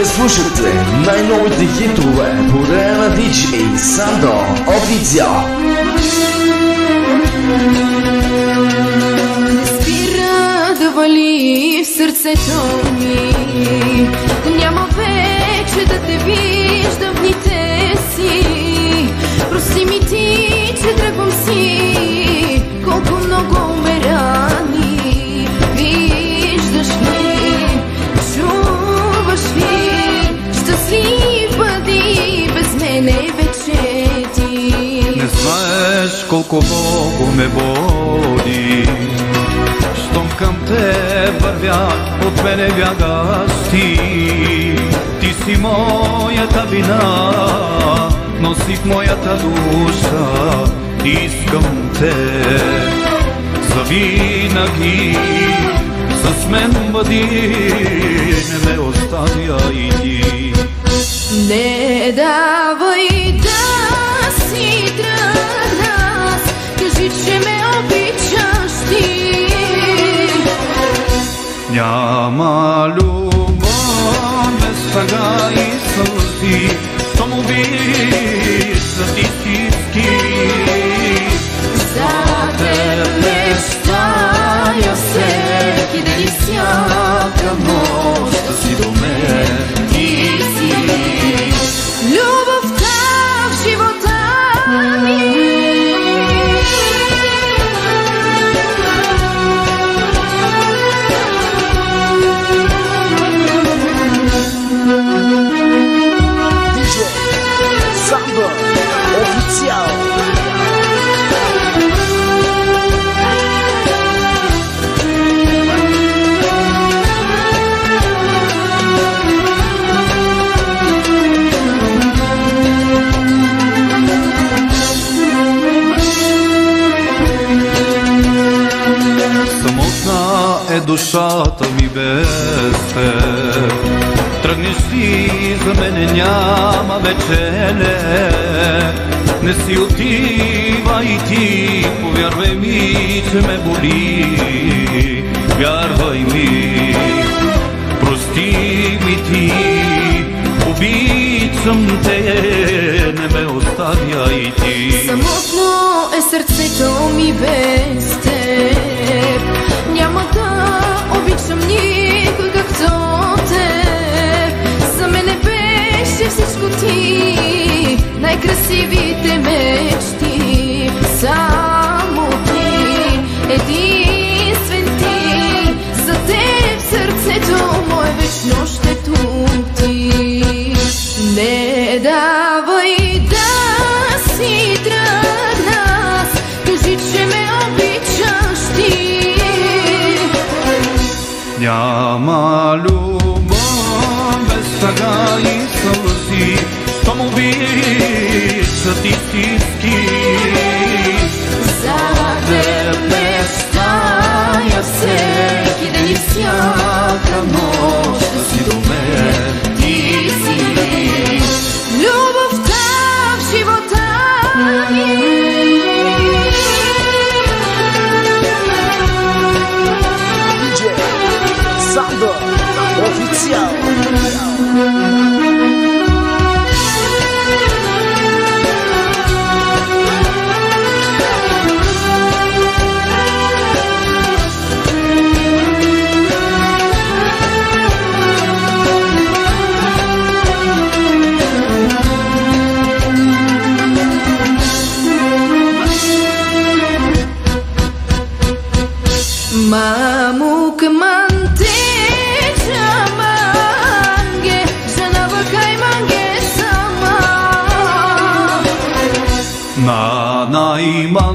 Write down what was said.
слушате най-новите хитове по рея на DJ Sando Официал. Не спира да вали в сърцето ми, няма вече да те виждам в дните си. Прости ми ти, че тръгвам си, колко много ме рани. Виждаш ли, чуваш ли, щастлив бъди без мене вече ти. Не знаеш колко много ме боли, щом към те вървя, от мене бягаш ти. Ти си моята вина, носи в моята душа, искам те завинаги. С мен бъди, не ме оставяй ти. Не давай да си тръгна, кажи, че ме обичаш ти. Няма любов без тъга и сълзи, щом обичаш истински. За теб мечтая всеки ден и всяка нощ, да си до мен ти си. Любовта в живота ми. DJ Sando Официал. Самотна е душата ми без теб. Тръгнеш си, за мене няма вече не си отива и ти, повярвай ми, че ме боли. Вярвай ми, прости ми ти, обичам те, не ме оставяй ти. Самотно е сърцето ми без теб, няма да обичам никой както теб. За мене беше всичко ти, най-красивите мечти. Само ти, единствен ти, за теб сърцето мое вечно ще тунти. Не давай да си тръгна, кажи, че ме обичаш ти. Няма любов без тъга и сълзи, щом обичаш истински. За теб мечтая всеки ден и всяка нощ, да си до мен ти си. Любовта в живота ми. DJ Sando Официал. Mamu kemante jamange, janava kai mange sama. На найма